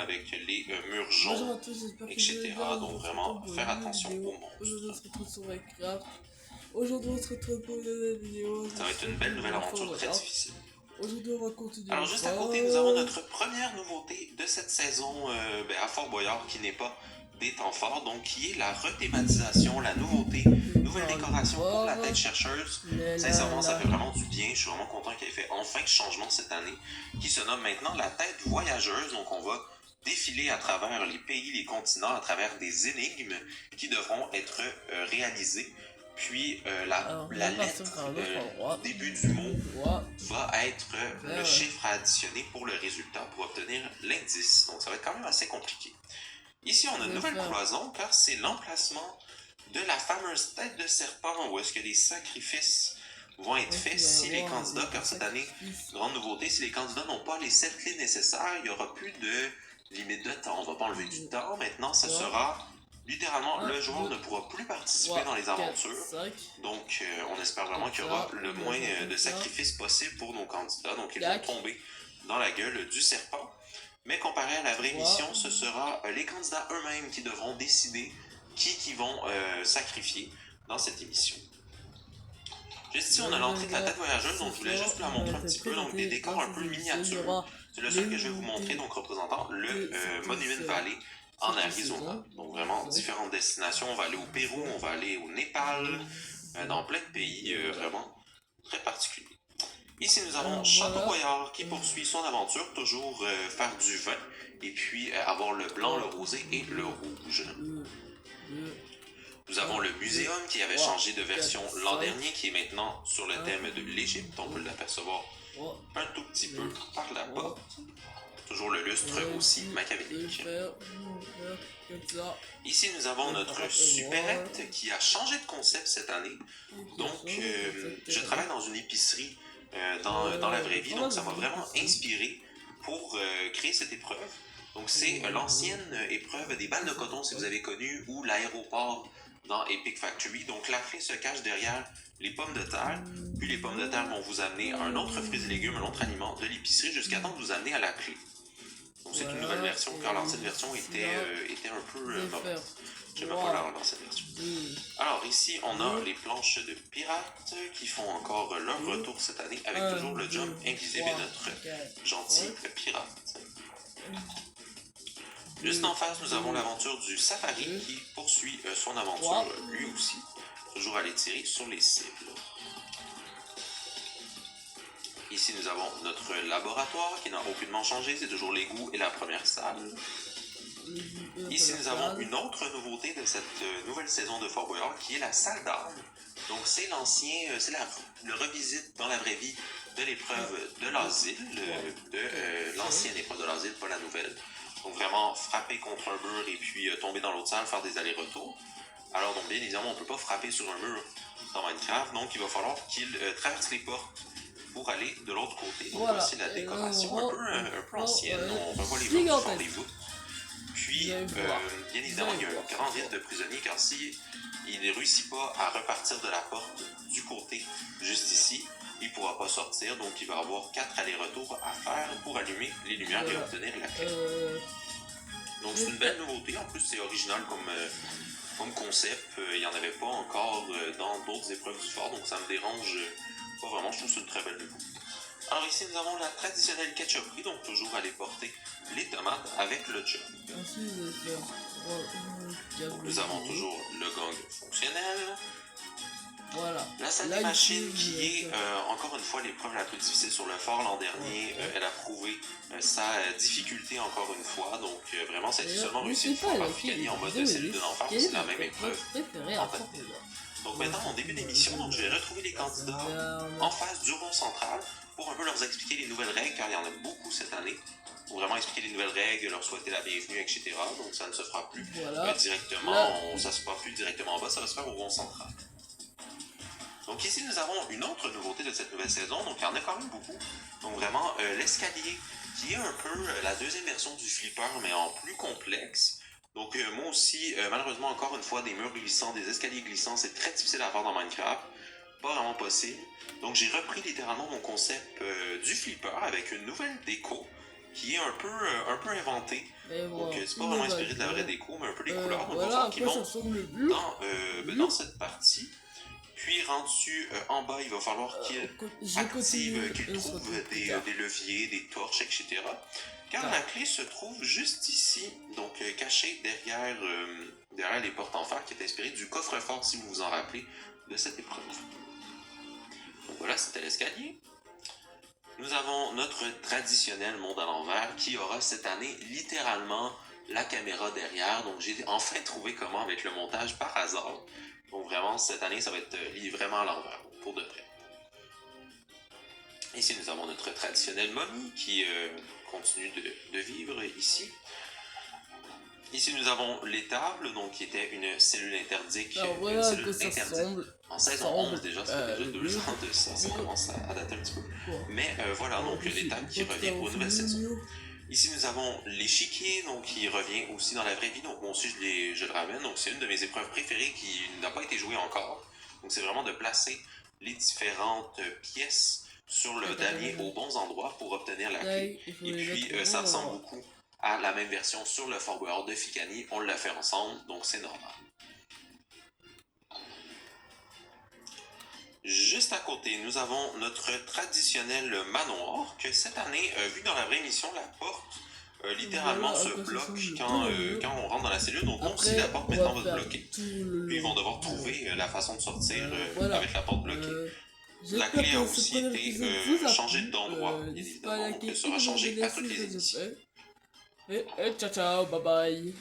avec les murs Bonjour jaunes, à tous, j'espère que vous etc. allez bien. Donc vraiment faire attention aux Aujourd'hui on se monstres. retrouve sur Minecraft. Aujourd'hui on se retrouve pour une nouvelle vidéo. Ça va être une belle nouvelle aventure très difficile. Aujourd'hui on va continuer. Alors juste à côté, nous avons notre première nouveauté de cette saison à Fort Boyard qui n'est pas des temps forts, donc qui est la rethématisation, la nouveauté, nouvelle décoration pour la tête chercheuse. Sincèrement, ça fait vraiment du bien. Je suis vraiment content qu'il ait fait enfin ce changement cette année, qui se nomme maintenant la tête voyageuse. Donc on va défiler à travers les pays, les continents, à travers des énigmes qui devront être réalisées. Puis la lettre, début du mot, va être le chiffre à additionner pour le résultat pour obtenir l'indice. Donc ça va être quand même assez compliqué. Ici, on a une nouvelle cloison car c'est l'emplacement de la fameuse tête de serpent où est-ce que les sacrifices vont être faits si les candidats, car cette année, grande nouveauté, si les candidats n'ont pas les 7 clés nécessaires, il n'y aura plus de limite de temps. On ne va pas enlever du temps. Maintenant, ça sera littéralement, le joueur ne pourra plus participer dans les aventures. Donc, on espère vraiment qu'il y aura le moins de sacrifices possible pour nos candidats. Donc, ils vont tomber dans la gueule du serpent. Mais comparé à la vraie mission, ce sera les candidats eux-mêmes qui devront décider qui vont sacrifier dans cette émission. Juste ici, on a l'entrée de la tête voyageuse, donc je voulais juste vous la montrer un petit peu. Donc, des décors un peu miniatures. C'est le seul que je vais vous montrer, donc représentant le Monument Valley en Arizona. Donc, vraiment différentes destinations. On va aller au Pérou, on va aller au Népal, dans plein de pays vraiment très particuliers. Ici, nous avons Château Boyard qui poursuit son aventure, toujours faire du vin, et puis avoir le blanc, le rosé et le rouge. Nous avons le muséum qui avait changé de version l'an dernier, qui est maintenant sur le thème de l'Égypte. On peut l'apercevoir un tout petit peu par là-bas. Toujours le lustre aussi machiavélique. Ici, nous avons notre supérette qui a changé de concept cette année. Donc, je travaille dans une épicerie dans la vraie vie, donc ça m'a vraiment inspiré pour créer cette épreuve. Donc, c'est l'ancienne épreuve des balles de coton, si vous avez connu, ou l'aéroport dans Epic Factory. Donc, la clé se cache derrière les pommes de terre, puis les pommes de terre vont vous amener un autre fruit et légumes, un autre aliment de l'épicerie, jusqu'à temps de vous amener à la clé. Donc c'est une nouvelle version, car l'ancienne version était un peu mauvaise. J'aimais pas l'ancienne version. Alors ici, on a les planches de pirates qui font encore leur retour cette année, avec toujours le jump invisible et notre gentil pirate. Juste en face, nous avons l'aventure du safari qui poursuit son aventure lui aussi. Toujours aller tirer sur les cibles. Ici, nous avons notre laboratoire qui n'a aucunement changé, c'est toujours l'égout et la première salle. Ici, nous avons une autre nouveauté de cette nouvelle saison de Fort Boyard qui est la salle d'armes. Donc, c'est le revisite dans la vraie vie de l'épreuve de l'asile, de l'ancienne épreuve de l'asile, pas la nouvelle. Donc, vraiment frapper contre un mur et puis tomber dans l'autre salle, faire des allers-retours. Alors, donc, bien évidemment, on ne peut pas frapper sur un mur dans Minecraft, donc il va falloir qu'il traverse les portes pour aller de l'autre côté. Donc voici la décoration un peu ancienne. On revoit les voûtes, fort des voûtes. Puis, bien évidemment, il y a un grand vide de prisonniers car si il ne réussit pas à repartir de la porte du côté juste ici, il ne pourra pas sortir. Donc il va avoir 4 allers-retours à faire pour allumer les lumières et obtenir la clé. Donc c'est une belle nouveauté. En plus, c'est original comme concept. Il n'y en avait pas encore dans d'autres épreuves du fort, donc ça me dérange pas vraiment. Je trouve que c'est une très belle nouveauté. Alors ici, nous avons la traditionnelle ketchuperie, donc toujours aller porter les tomates avec le job. Donc, nous avons toujours le gang fonctionnel. Voilà. La salle des machines qui est encore une fois l'épreuve la plus difficile sur le fort l'an dernier. Elle a prouvé sa difficulté encore une fois. Donc vraiment, c'est seulement réussi une fois par Ficani en mode de cellule de l'enfer. C'est la même épreuve. Donc maintenant, en début d'émission, donc, je vais retrouver les candidats en face du rond central pour un peu leur expliquer les nouvelles règles, car il y en a beaucoup cette année. Pour vraiment expliquer les nouvelles règles, leur souhaiter la bienvenue, etc. Donc ça ne se fera plus directement, ça se fera plus directement en bas, ça va se faire au rond central. Donc ici, nous avons une autre nouveauté de cette nouvelle saison, donc il y en a quand même beaucoup. Donc vraiment, l'escalier, qui est un peu la deuxième version du flipper, mais en plus complexe. Donc moi aussi, malheureusement, encore une fois, des murs glissants, des escaliers glissants, c'est très difficile à faire dans Minecraft. Pas vraiment possible. Donc j'ai repris littéralement mon concept du flipper avec une nouvelle déco. qui est un peu inventé. Et Donc voilà. c'est pas vraiment inspiré de la vraie déco, mais un peu les couleurs. Donc on va Voilà, voir à qu'ils quoi ça vont ressemble bleu. dans cette partie. Puis rendu en bas, il va falloir qu'il trouve des leviers, des torches, etc. Car la clé se trouve juste ici, donc cachée derrière les portes en fer, qui est inspirée du coffre-fort, si vous vous en rappelez, de cette épreuve. Donc voilà, c'était l'escalier. Nous avons notre traditionnel monde à l'envers qui aura cette année littéralement la caméra derrière. Donc j'ai enfin trouvé comment avec le montage par hasard. Donc vraiment, cette année, ça va être vraiment à l'envers, pour de vrai. Ici, nous avons notre traditionnelle momie qui continue de vivre ici. Ici, nous avons l'étable, donc qui était une cellule interdite. Alors voilà à quoi ça ressemble. En saison 11 déjà, ça fait déjà 2 ans de ça, ça commence à dater un petit peu. Mais voilà, donc l'étable qui revient aux nouvelles saisons. Ici, nous avons l'échiquier, donc qui revient aussi dans la vraie vie. Donc moi aussi, je le ramène. Donc c'est une de mes épreuves préférées qui n'a pas été jouée encore. Donc c'est vraiment de placer les différentes pièces sur le damier aux bons endroits pour obtenir la clé. Et puis ça ressemble beaucoup à la même version sur le Fort Boyard de Ficani. On l'a fait ensemble, donc c'est normal. Juste à côté, nous avons notre traditionnel manoir que cette année, vu dans la vraie mission, la porte littéralement se bloque quand on rentre dans la cellule. Donc aussi la porte maintenant va se bloquer. Puis ils vont devoir trouver la façon de sortir avec la porte bloquée. La clé a aussi été changée d'endroit, bien évidemment. Donc elle sera changée à toutes les éditions. Et ciao ciao, bye bye.